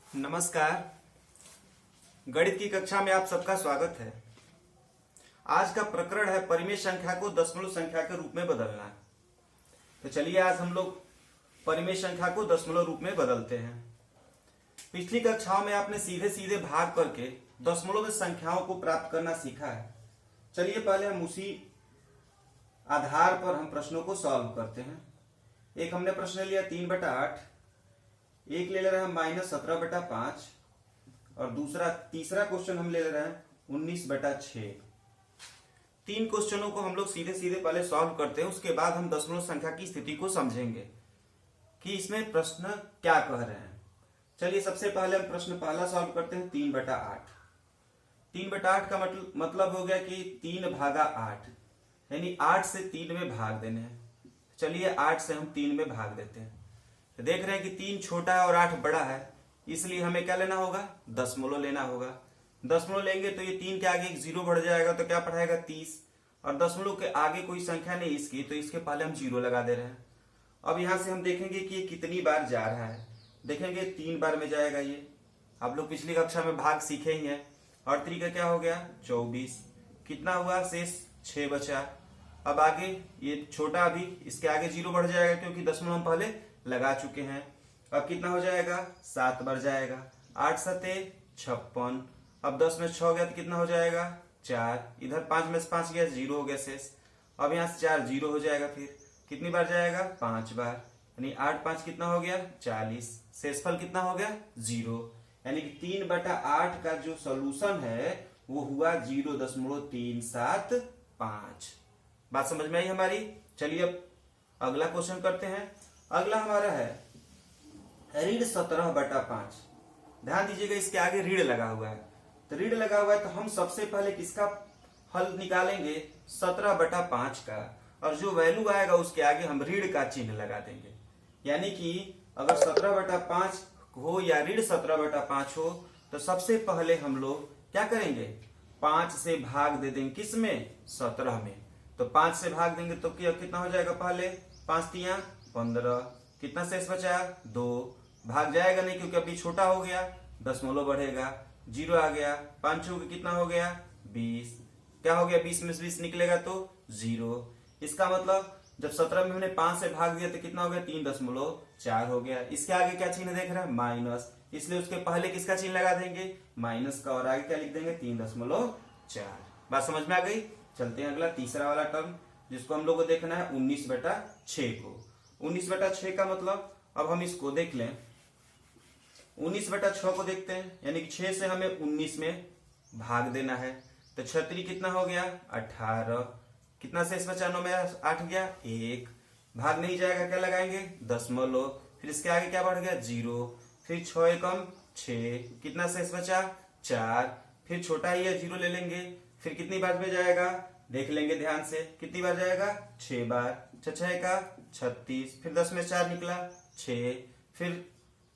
नमस्कार। गणित की कक्षा में आप सबका स्वागत है। आज का प्रकरण है परिमेय संख्या को दशमलव संख्या के रूप में बदलना। तो चलिए आज हम लोग परिमेय संख्या को दशमलव रूप में बदलते हैं। पिछली कक्षाओं में आपने सीधे सीधे भाग करके दशमलव में संख्याओं को प्राप्त करना सीखा है। चलिए पहले हम उसी आधार पर हम प्रश्नों को सॉल्व करते हैं। एक हमने प्रश्न लिया 3/8, एक ले रहे हैं -17/5 और तीसरा क्वेश्चन हम ले रहे हैं 19/6। तीन क्वेश्चनों को हम लोग सीधे सीधे पहले सॉल्व करते हैं, उसके बाद हम दशमलव संख्या की स्थिति को समझेंगे कि इसमें प्रश्न क्या कह रहे हैं। चलिए सबसे पहले हम प्रश्न पहला सॉल्व करते हैं 3/8। 3/8 का मतलब हो गया कि 3/8 यानी 8 से 3 में भाग देने हैं। चलिए 8 से हम 3 में भाग देते हैं। तो देख रहे हैं कि 3 छोटा है और 8 बड़ा है, इसलिए हमें क्या लेना होगा, दशमलव लेना होगा। दशमलव लेंगे तो ये 3 के आगे एक 0 बढ़ जाएगा, तो क्या पड़ेगा 30, और दशमलव के आगे कोई संख्या नहीं इसकी, तो इसके पहले हम 0 लगा दे रहे हैं। अब यहां से हम देखेंगे कि ये कितनी बार जा रहा है। देखेंगे 3 बार में जाएगा ये। आप लोग पिछली कक्षा में भाग सीखे ही हैं। और 3 का क्या हो गया 24, कितना हुआ शेष 6 बचा। अब आगे ये छोटा, अभी इसके आगे 0 बढ़ जाएगा क्योंकि दशमलव हम पहले लगा चुके हैं। अब कितना हो जाएगा 7 बार जाएगा। 8 7 56। अब 10 में 6 गया तो कितना हो जाएगा 4। इधर 5 में से 5 गया 0 हो गया शेष। अब यहाँ से 4 0 हो जाएगा। फिर कितनी बार जाएगा 5 बार, यानी 8 5 कितना हो गया 40। शेषफल कितना हो गया 0, यानी कि 3/8 का जो सोल्यूशन है वो हुआ 0.375। बात समझ में आई हमारी। चलिए अब अगला क्वेश्चन करते हैं। अगला हमारा है ऋण 17/5। ध्यान दीजिएगा इसके आगे ऋण लगा हुआ है, तो ऋण लगा हुआ है तो हम सबसे पहले किसका हल निकालेंगे 17/5 का, और जो वैल्यू आएगा उसके आगे हम ऋण का चिन्ह लगा देंगे। यानी कि अगर 17/5 हो या ऋण 17/5 हो तो सबसे पहले हम लोग क्या करेंगे 5 से भाग दे देंगे, किसमें 17 में। तो 5 से भाग देंगे तो कितना हो जाएगा, पहले 5 3 15, कितना शेष बचा 2। भाग जाएगा नहीं क्योंकि अभी छोटा हो गया, दशमलव बढ़ेगा, 0 आ गया। 5 छूके कितना हो गया 20, क्या हो गया 20 में से 20 निकलेगा तो 0। इसका मतलब जब 17 में हमने 5 से भाग दिया तो कितना हो गया 3.4 हो गया। इसके आगे क्या चिन्ह देख रहे हैं माइनस, इसलिए उसके पहले किसका चिन्ह लगा देंगे माइनस का, और आगे क्या लिख देंगे 3.4। बात समझ में आ गई। चलते हैं अगला तीसरा वाला टर्म जिसको हम लोग को देखना है 19/6 को। 19/6 का मतलब अब हम इसको देख लें। 19/6 को देखते हैं, यानी कि 6 से हमें 19 में भाग देना है। तो 36 कितना हो गया 18, कितना शेष बचा 9 में 8 गया 1। भाग नहीं जाएगा, क्या लगाएंगे दशमलव, फिर इसके आगे क्या बढ़ गया 0, फिर 6 एकम 6, कितना शेष बचा 4। फिर छोटा ही है 0 ले लेंगे, फिर कितनी बार में जाएगा देख लेंगे ध्यान से, कितनी बार जाएगा 6 बार। 6 का 36, फिर 10 में 4 निकला 6, फिर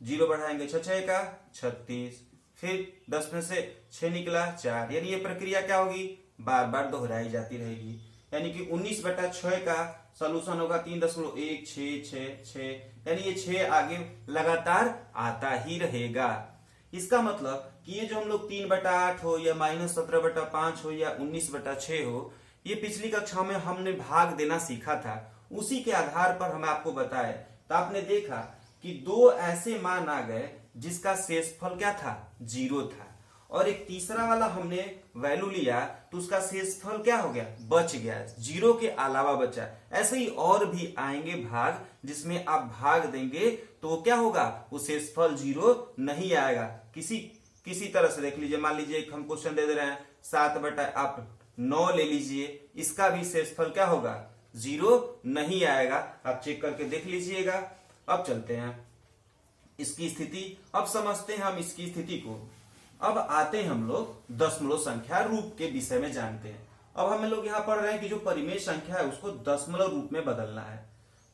0 बढ़ाएंगे 6 का 36, फिर 10 में से 6 निकला 4। यानी ये प्रक्रिया क्या होगी बार बार दोहराई जाती रहेगी। यानी कि 19/6 का सोल्यूशन होगा 3.166, यानी ये 6 आगे लगातार आता ही रहेगा। इसका मतलब कि ये जो हम लोग 3/8 हो या -17/5 हो या 19/6 हो, ये पिछली कक्षा में हमने भाग देना सीखा था, उसी के आधार पर हम आपको बताए। तो आपने देखा कि 2 ऐसे मान आ गए जिसका शेषफल क्या था 0 था, और एक तीसरा वाला हमने वैल्यू लिया तो उसका शेषफल क्या हो गया बच गया, 0 के अलावा बचा। ऐसे ही और भी आएंगे भाग जिसमें आप भाग देंगे तो क्या होगा वो शेषफल 0 नहीं आएगा। किसी तरह से देख लीजिए, मान लीजिए हम क्वेश्चन दे रहे हैं 7/9 ले लीजिए, इसका भी शेषफल क्या होगा 0 नहीं आएगा। आप चेक करके देख लीजिएगा। अब चलते हैं इसकी स्थिति, अब समझते हैं हम इसकी स्थिति को। अब आते हैं हम लोग दशमलव संख्या रूप के विषय में जानते हैं। अब हम लोग यहाँ पढ़ रहे हैं कि जो परिमेय संख्या है उसको दशमलव रूप में बदलना है।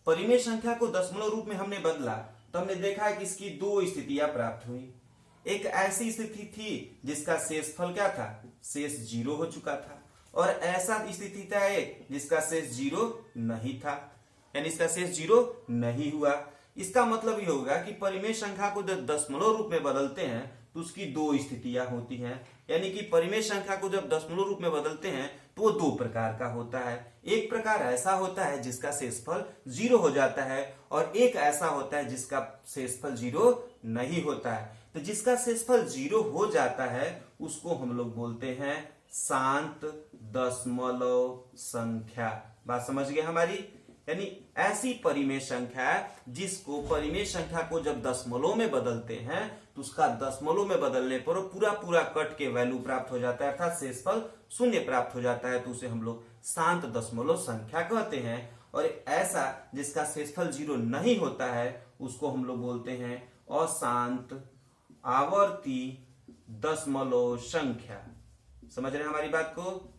परिमेय संख्या को दशमलव रूप में हमने बदला तो हमने देखा है कि इसकी 2 स्थितियां प्राप्त हुई। एक ऐसी स्थिति थी जिसका शेषफल क्या था शेष 0 हो चुका था, और ऐसा स्थिति था एक जिसका शेष 0 नहीं था, यानी इसका शेष 0 नहीं हुआ। इसका मतलब ये होगा कि परिमेय संख्या को जब दशमलव रूप में बदलते हैं तो उसकी दो स्थितियां होती हैं। यानी कि परिमेय संख्या को जब दशमलव रूप में बदलते हैं तो वो दो प्रकार का होता है। एक प्रकार ऐसा होता है जिसका शेषफल 0 हो जाता है और एक ऐसा होता है जिसका शेषफल 0 नहीं होता है। तो जिसका शेषफल 0 हो जाता है उसको हम लोग बोलते हैं शांत दशमलव संख्या। बात समझ गए हमारी? यानी ऐसी परिमेय संख्या जिसको परिमेय संख्या को जब दशमलव में बदलते हैं तो उसका दशमलव में बदलने पर पूरा पूरा कट के वैल्यू प्राप्त हो जाता है, अर्थात शेषफल 0 प्राप्त हो जाता है, तो उसे हम लोग शांत दशमलव संख्या कहते हैं। और ऐसा जिसका शेषफल 0 नहीं होता है उसको हम लोग बोलते हैं अशांत आवर्ती दशमलव संख्या। समझ रहे हैं हमारी बात को?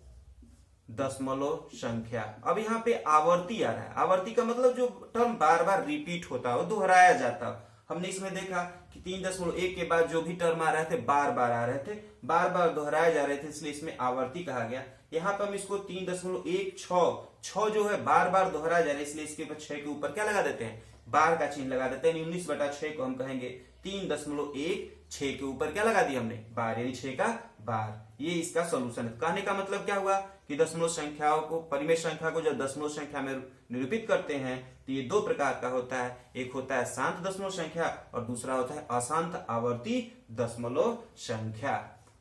दशमलव संख्या। अब यहाँ पे आवर्ती आ रहा है। आवर्ती का मतलब जो टर्म बार बार रिपीट होता हो, दोहराया जाता हो। हमने इसमें देखा कि 3.1 के बाद जो भी टर्म आ रहे थे बार बार आ रहे थे, बार बार दोहराए जा रहे थे, इसलिए इसमें आवर्ती कहा गया। यहाँ पर हम इसको 3.16 जो है बार बार दोहराया जा रहा है, इसलिए इसके ऊपर 6 के ऊपर क्या लगा देते हैं? बार का चिन्ह लगा देते हैं। 19/6 को हम कहेंगे 3.16 के ऊपर क्या लगा दिया हमने? बार, यानी 6 का बार। ये इसका सोल्यूशन है। कहने का मतलब क्या हुआ कि दशमलव संख्याओं को, परिमेय संख्या को जब दशमलव संख्या में निरूपित करते हैं तो ये दो प्रकार का होता है। एक होता है शांत दशमलव संख्या और दूसरा होता है अशांत आवर्ती दशमलव संख्या।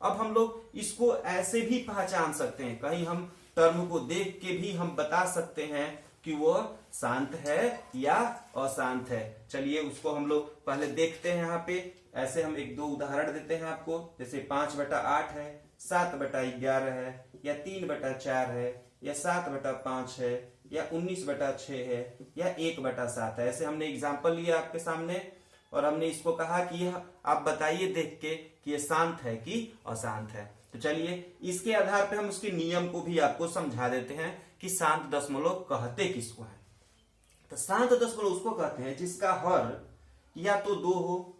अब हम लोग इसको ऐसे भी पहचान सकते हैं, कहीं हम टर्म को देख के भी हम बता सकते हैं कि वो शांत है या अशांत है। चलिए उसको हम लोग पहले देखते हैं। यहाँ पे ऐसे हम एक दो उदाहरण देते हैं आपको, जैसे 5/8 है, 7/11 है, या 3/4 है, या 7/5 है, या 19/6 है, या 1/7 है। ऐसे हमने एग्जाम्पल लिया आपके सामने और हमने इसको कहा कि यह आप बताइए देख के कि ये शांत है कि अशांत है। तो चलिए इसके आधार पे हम उसके नियम को भी आपको समझा देते हैं कि शांत दशमलव कहते किसको है। तो शांत दशमलव उसको कहते हैं जिसका हर या तो 2 हो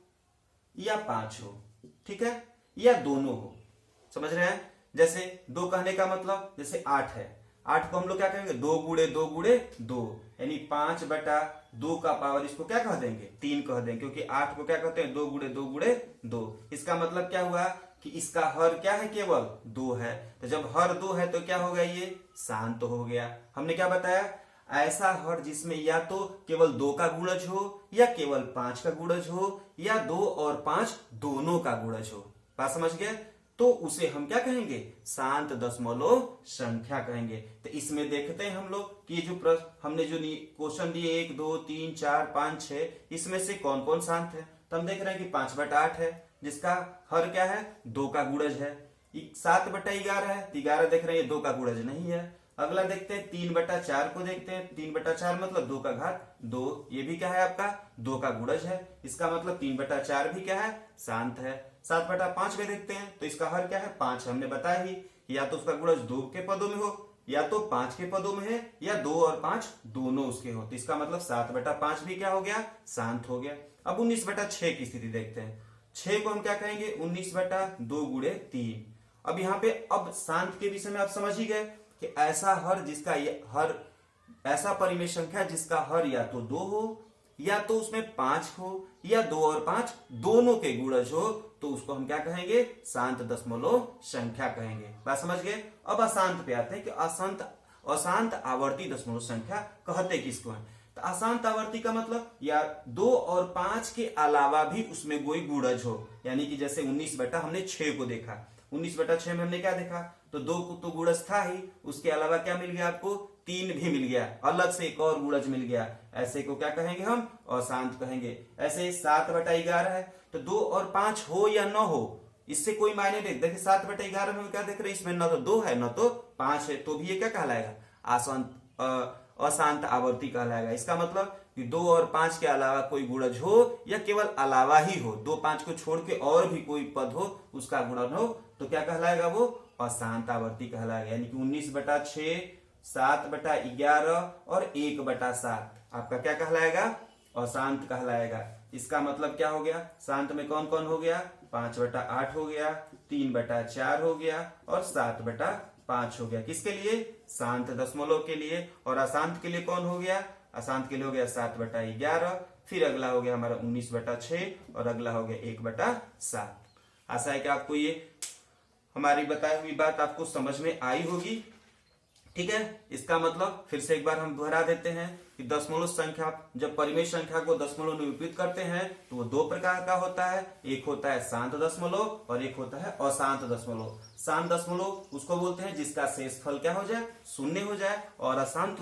या 5 हो, ठीक है, या दोनों हो। समझ रहे हैं? जैसे 2 कहने का मतलब जैसे 8 है, 8 को हम लोग क्या कहेंगे? 2 गुणे 2 गुणे 2, यानी 5/2 का पावर इसको क्या कह देंगे? 3 कह देंगे, क्योंकि 8 को क्या कहते हैं? 2 गुणे 2 गुणे 2। इसका मतलब क्या हुआ कि इसका हर क्या है? केवल 2 है। तो जब हर 2 है तो क्या हो गया? ये शांत हो गया। हमने क्या बताया? ऐसा हर जिसमें या तो केवल 2 का गुणज हो या केवल 5 का गुणज हो या 2 और 5 दोनों का गुणज हो। बात समझ गए? तो उसे हम क्या कहेंगे? शांत दशमलव संख्या कहेंगे। तो इसमें देखते हैं हम लोग कि ये जो हमने जो क्वेश्चन दिए 1 2 3 4 5 6, इसमें से कौन कौन शांत है? तो हम देख रहे हैं कि 5/8 है जिसका हर क्या है? 2 का गुणज है। 7/11 है, 11 देख रहे हैं ये 2 का गुणज नहीं है। अगला देखते हैं 3/4 को देखते हैं। 3/4 मतलब 2 का घात 2, ये भी क्या है? आपका 2 का गुणज है। इसका मतलब 3/4 भी क्या है? शांत है। 7/5 में देखते हैं तो इसका हर क्या है? 5 है। हमने बताया ही या तो उसका गुणज 2 के पदों में हो या तो 5 के पदों में है या 2 और 5 दोनों उसके हो। तो इसका मतलब 7/5 भी क्या हो गया? शांत हो गया। अब 19/6 की स्थिति देखते हैं। 6 को हम क्या कहेंगे? 19/2 गुणे 3। अब यहाँ पे अब शांत के विषय में आप समझ ही गए कि ऐसा हर जिसका हर ऐसा परिमेय संख्या जिसका हर या तो 2 हो या तो उसमें 5 हो या 2 और 5 दोनों के गुणज हो, तो उसको हम क्या कहेंगे? शांत दशमलव संख्या कहेंगे। बात समझ गए? अब अशांत पे आते हैं कि अशांत आवर्ती दशमलव संख्या कहते किसको है। तो अशांत आवर्ती का मतलब या 2 और 5 के अलावा भी उसमें कोई गुणज हो, यानी कि जैसे 19/6 को देखा। 19/6 में हमने क्या देखा? तो 2 को तो गुणज था ही, उसके अलावा क्या मिल गया आपको? 3 भी मिल गया, अलग से एक और गुणज मिल गया। ऐसे को क्या कहेंगे हम? अशांत कहेंगे। ऐसे 7/11 है तो 2 और 5 हो या न हो इससे कोई मायने नहीं। देखिए 7/11 में क्या देख रहे हैं? इसमें न तो 2 है न तो 5 है, तो भी ये क्या कहलाएगा? अशांत आवर्ती कहलाएगा। इसका मतलब कि 2 और 5 के अलावा कोई गुणज हो या केवल अलावा ही हो, 2 5 को छोड़ के और भी कोई पद हो उसका गुणन हो, तो क्या कहलाएगा? वो अशांत आवर्ती कहलाएगा। यानी कि 19/6, 7/11 और 1/7 आपका क्या कहलाएगा? अशांत कहलाएगा। इसका मतलब क्या हो गया? शांत में कौन कौन हो गया? 5/8 हो गया, 3/4 हो गया और 7/5 हो गया। किसके लिए? शांत दशमलव के लिए। और अशांत के लिए कौन हो गया? अशांत के लिए हो गया 7/11, फिर अगला हो गया हमारा 19/6 और अगला हो गया 1/7। आशा है कि आपको ये हमारी बताई हुई बात आपको समझ में आई होगी। ठीक है, इसका मतलब फिर से एक बार हम दोहरा देते हैं कि दशमलव संख्या, जब परिमेय संख्या को दशमलव निरूपित करते हैं तो वो दो प्रकार का होता है। एक होता है शांत दशमलव और एक होता है अशांत दशमलव। शांत दशमलव उसको बोलते हैं जिसका शेषफल क्या हो जाए, शून्य हो जाए, और अशांत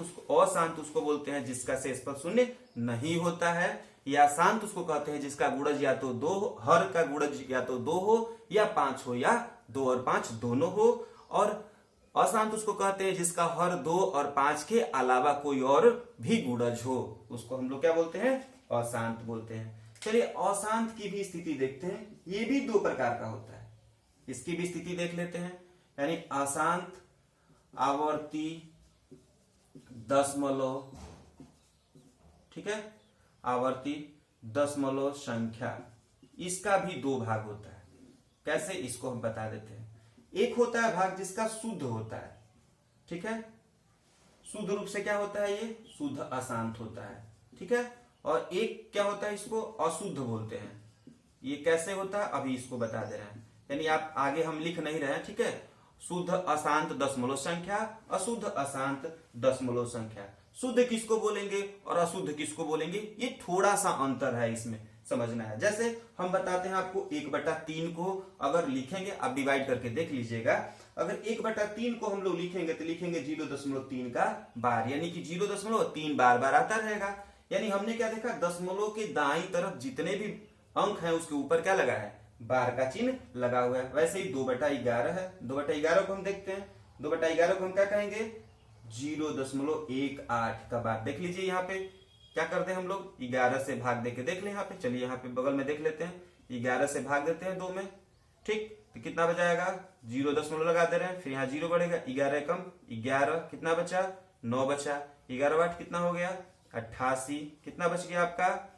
उसको बोलते हैं जिसका शेषफल शून्य नहीं होता है। या शांत उसको कहते हैं जिसका गुणज या तो 2 हो, हर का गुणज या तो 2 हो या 5 हो या 2 और 5 दोनों हो। और अशांत उसको कहते हैं जिसका हर 2 और 5 के अलावा कोई और भी गुणज हो, उसको हम लोग क्या बोलते हैं, अशांत बोलते हैं। चलिए अशांत की भी स्थिति देखते हैं। ये भी दो प्रकार का होता है, इसकी भी स्थिति देख लेते हैं। यानी अशांत आवर्ती दशमलव, ठीक है, आवर्ती दशमलव संख्या, इसका भी दो भाग होता है। कैसे, इसको हम बता देते हैं। एक होता है भाग जिसका शुद्ध होता है, ठीक है, शुद्ध रूप से क्या होता है, ये शुद्ध अशांत होता है, ठीक है। और एक क्या होता है, इसको अशुद्ध बोलते हैं। ये कैसे होता है अभी इसको बता दे रहे हैं, यानी आप आगे हम लिख नहीं रहे हैं, ठीक है। शुद्ध अशांत दशमलव संख्या, अशुद्ध अशांत दशमलव संख्या। शुद्ध किसको बोलेंगे और अशुद्ध किसको बोलेंगे, ये थोड़ा सा अंतर है, इसमें समझना है। जैसे हम बताते हैं आपको 1/3 को अगर लिखेंगे, आप डिवाइड करके देख लीजिएगा। अगर 1/3 को हम लोग लिखेंगे तो लिखेंगे 0.3 का बार, यानी कि 0.3 बार बार आता रहेगा। यानी हमने क्या देखा, दशमलव के दाईं तरफ जितने भी अंक हैं उसके ऊपर क्या लगा है, बार का चिन्ह लगा हुआ है। वैसे ही 2/11 है, 2/11 को हम देखते हैं। 2/11 को हम क्या कहेंगे, 0.18 का बार। देख लीजिए यहाँ पे क्या करते हैं हम लोग, 11 से भाग देके देख ले यहाँ पे। चलिए यहाँ पे बगल में देख लेते हैं, 11 से भाग देते हैं 2 में, ठीक, तो कितना बचाएगा, 0 दशमलव लगा दे रहे हैं, फिर यहाँ 0 बढ़ेगा, 11 कम 11, कितना बचा, 9 बचा, 11 8 कितना हो गया, 88, कितना बच गया आपका,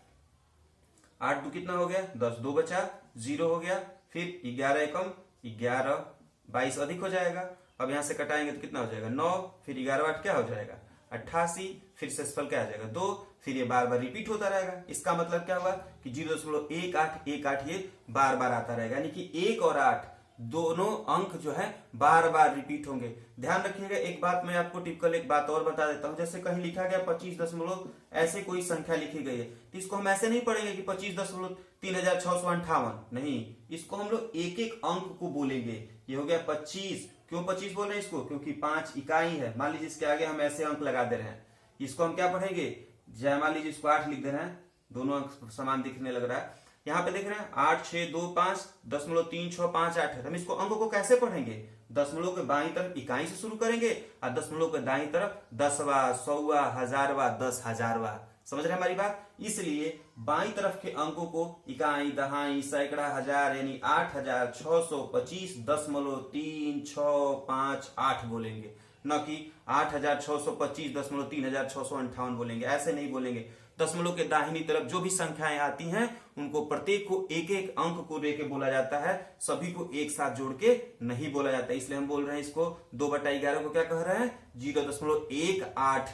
8 2 कितना हो गया, 10, 2 बचा, 0 हो गया, फिर 11 कम 11, 22 अधिक हो जाएगा। अब यहाँ से कटाएंगे तो कितना हो जाएगा, 9, फिर 11 8 क्या हो जाएगा, 88, फिर शेषफल क्या आ जाएगा, 2, फिर ये बार बार रिपीट होता रहेगा। इसका मतलब क्या हुआ कि 0.1818 ये बार बार आता रहेगा, यानी कि 1 और 8 दोनों अंक जो है बार बार रिपीट होंगे। ध्यान रखिएगा, एक बात मैं आपको टिपिकल एक बात और बता देता हूं। जैसे कहीं लिखा गया 25 दशमलव ऐसे कोई संख्या लिखी गई है, तो इसको हम ऐसे नहीं पढ़ेंगे कि 25.3658, नहीं, इसको हम लोग एक एक अंक को बोलेंगे। ये हो गया 25, क्यों 25 बोल रहे हैं इसको, क्योंकि 5 इकाई है। मान लीजिए इसके आगे हम ऐसे अंक लगा दे रहे हैं, इसको हम क्या पढ़ेंगे, जय मान लीजिए इसको 8 लिख दे रहे हैं, दोनों अंक समान दिखने लग रहा है। यहाँ पे देख रहे हैं 8 6 2 5 दशमलव 3 6 5 8 है। हम इसको अंक को कैसे पढ़ेंगे, दशमलव के बाईं तरफ इकाई से शुरू करेंगे और दशमलव के दाईं तरफ 10वां 100वां 1000वां 10,000वां। समझ रहे हैं हमारी बात। इसलिए बाईं तरफ के अंकों को इकाई दहाई सैकड़ा हजार यानी 8625.365 बोलेंगे, न कि 8625.3658 बोलेंगे। ऐसे नहीं बोलेंगे। दशमलव के दाहिनी तरफ जो भी संख्याएं आती हैं उनको प्रत्येक को एक एक अंक को लेके बोला जाता है, सभी को एक साथ जोड़ के नहीं बोला जाता। इसलिए हम बोल रहे हैं इसको 2/11 को क्या कह रहे हैं, 0.18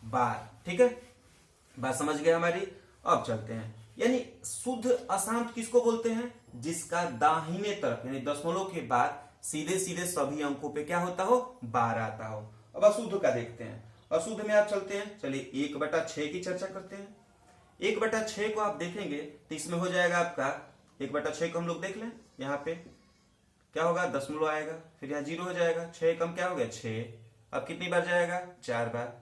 बार। ठीक है, बात समझ गए हमारी। अब चलते हैं, यानी शुद्ध अशांत किसको बोलते हैं, जिसका दाहिने तरफ यानी दशमलव के बाद सीधे सीधे सभी अंकों पे क्या होता हो, बार आता हो। अब अशुद्ध का देखते हैं। अशुद्ध में आप चलते हैं, चलिए 1/6 की चर्चा करते हैं। 1/6 को आप देखेंगे तो इसमें हो जाएगा आपका 1/6 को हम लोग देख लें, यहाँ पे क्या होगा, दशमलव आएगा, फिर यहाँ 0 हो जाएगा, 6 कम क्या हो गया 6। अब कितनी बार जाएगा, 4 बार।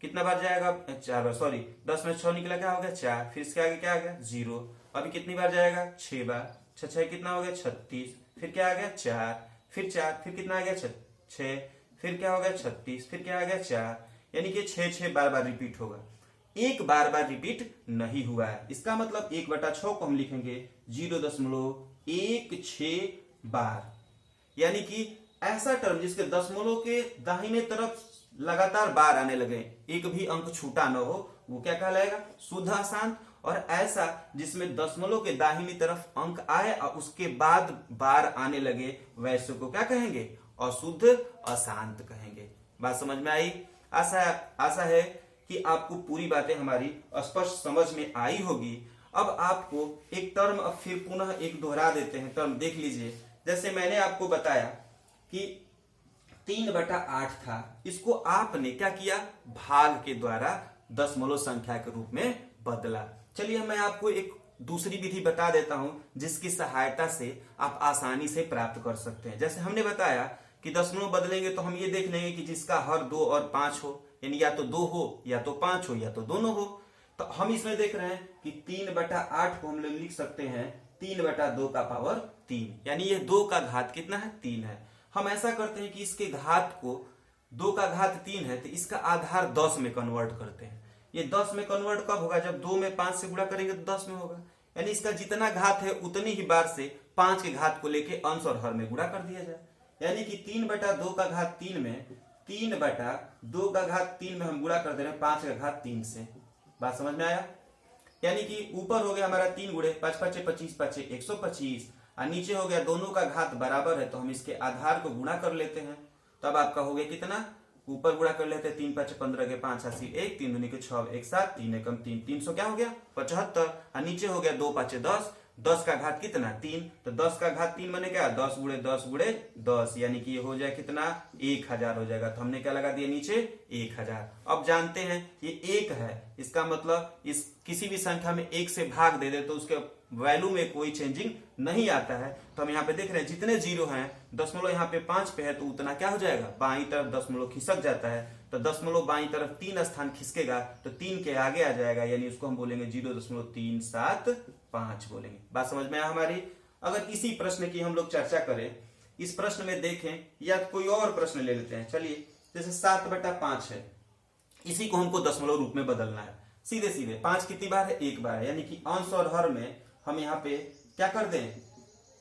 कितना बार जाएगा, 4 बार, सॉरी 10 में 6 निकला, क्या हो गया 4, फिर इसके आगे क्या आ गया 0। अभी कितनी बार जाएगा, 6 बार, 6 कितना हो गया 36, फिर क्या आ गया 4, फिर 4, फिर कितना आ गया 6, फिर क्या हो गया 36, फिर क्या आ गया 4, यानी कि 6 बार बार रिपीट होगा। एक बार बार रिपीट नहीं हुआ है। इसका मतलब 1/6 को हम लिखेंगे 0.16 बार, यानी कि ऐसा टर्म जिसके दशमलव के दाहिने तरफ लगातार बार आने लगे, एक भी अंक छूटा न हो, वो क्या कहलाएगा, शुद्ध अशांत। और ऐसा जिसमें दशमलव के दाहिनी तरफ अंक आए और उसके बाद बार आने लगे, वैसे को क्या कहेंगे, अशुद्ध अशांत कहेंगे। बात समझ में आई। आशा है कि आपको पूरी बातें हमारी स्पष्ट समझ में आई होगी। अब आपको एक टर्म अब फिर पुनः एक दोहरा देते हैं। टर्म देख लीजिए, जैसे मैंने आपको बताया कि 3/8 था, इसको आपने क्या किया, भाग के द्वारा दशमलव संख्या के रूप में बदला। चलिए मैं आपको एक दूसरी विधि बता देता हूं जिसकी सहायता से आप आसानी से प्राप्त कर सकते हैं। जैसे हमने बताया कि दशमलव बदलेंगे तो हम ये देख लेंगे कि जिसका हर 2 और 5 हो, यानी या तो 2 हो या तो 5 हो या तो दोनों हो। तो हम इसमें देख रहे हैं कि 3/8 को हम लोग लिख सकते हैं 3/2 का पावर 3, यानी ये 2 का घात कितना है, 3 है। हम ऐसा करते हैं कि इसके घात को 2 का घात 3 है तो इसका आधार 10 में कन्वर्ट करते हैं। ये 10 में कन्वर्ट कब होगा, जब 2 में 5 से गुणा करेंगे तो 10 में होगा, यानी इसका जितना घात है उतनी ही बार से 5 के घात को लेके अंश और हर में गुणा कर दिया जाए। यानी कि 3/2 का घात 3 में 3/2 का घात 3 में हम गुणा कर दे रहे हैं 5 का घात 3 से। बात समझ में आया? यानी कि ऊपर हो गया हमारा 3 गुणे 5 5 25 5 125 और नीचे हो गया दोनों का घात बराबर है तो हम इसके आधार को गुणा कर लेते हैं। तब आपका हो गया कितना, ऊपर गुणा कर लेते हैं 3 5 15 के 5 80 1 3 दूनी के 6 1 7 3 एकम 3 300 क्या हो गया 75 और नीचे हो गया 2 5 10 10 का घात कितना 3, तो 10 का घात 3 बने क्या 10 गुणे 10 गुणे 10, यानी कि ये हो जाए कितना 1000 हो जाएगा। तो हमने क्या लगा दिया नीचे 1000। अब जानते हैं ये 1 है, इसका मतलब इस किसी भी संख्या में 1 से भाग दे दे तो उसके वैल्यू में कोई चेंजिंग नहीं आता है। तो हम यहाँ पे देख रहे हैं जितने जीरो हैं, दशमलव यहाँ पे 5 पे है तो उतना क्या हो जाएगा, बाईं तरफ दशमलव खिसक जाता है, तो दशमलव बाईं तरफ 3 स्थान खिसकेगा तो 3 के आगे आ जाएगा, यानी उसको हम बोलेंगे 0.375 बोलेंगे। बात समझ में आया हमारी? अगर इसी प्रश्न की हम लोग चर्चा करें, इस प्रश्न में देखें या कोई और प्रश्न ले लेते हैं। चलिए जैसे 7/5 है, इसी को हमको दशमलव रूप में बदलना है। सीधे सीधे 5 कितनी बार है, 1 बार है, यानी कि अंश और हर में हम यहाँ पे क्या कर दें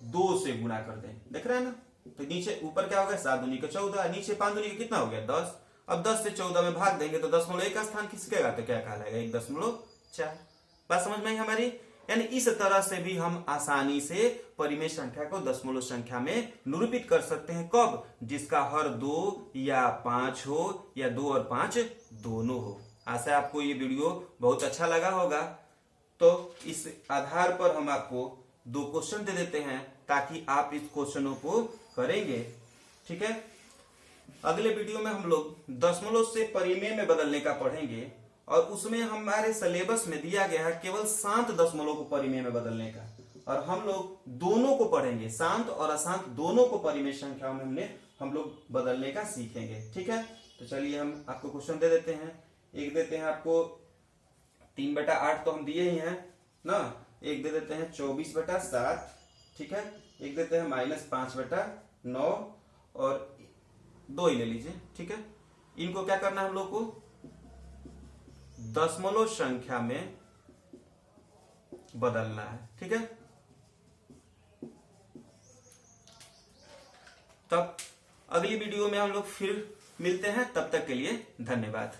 2 से गुणा कर दें। देख रहे हैं ना, तो नीचे ऊपर क्या हो गया 7 दूनी का 14, नीचे 5 दूनी का कितना हो गया 10। अब 10 से 14 में भाग देंगे तो 0.1 का स्थान खिसकेगा तो क्या कहलाएगा 1.4। बात समझ में आई हमारी? यानी इस तरह से भी हम आसानी से परिमेय संख्या को दशमलव संख्या में निरूपित कर सकते हैं। कब, जिसका हर 2 या 5 हो या 2 और 5 दोनों हो। आशा आपको ये वीडियो बहुत अच्छा लगा होगा। तो इस आधार पर हम आपको 2 क्वेश्चन दे देते हैं ताकि आप इस क्वेश्चनों को करेंगे। ठीक है, अगले वीडियो में हम लोग दशमलव से परिमेय में बदलने का पढ़ेंगे और उसमें हमारे सिलेबस में दिया गया है केवल शांत दशमलव को परिमेय में बदलने का, और हम लोग दोनों को पढ़ेंगे, शांत और अशांत दोनों को परिमेय संख्याओं में हम लोग बदलने का सीखेंगे। ठीक है, तो चलिए हम आपको क्वेश्चन दे देते हैं। एक देते हैं आपको 3/8 तो हम दिए ही हैं ना, एक दे देते हैं 24/7, ठीक है, एक देते हैं -5/9 और 2 ही ले लीजिए। ठीक है, इनको क्या करना है हम लोग को दशमलव संख्या में बदलना है। ठीक है, तब अगली वीडियो में हम लोग फिर मिलते हैं, तब तक के लिए धन्यवाद।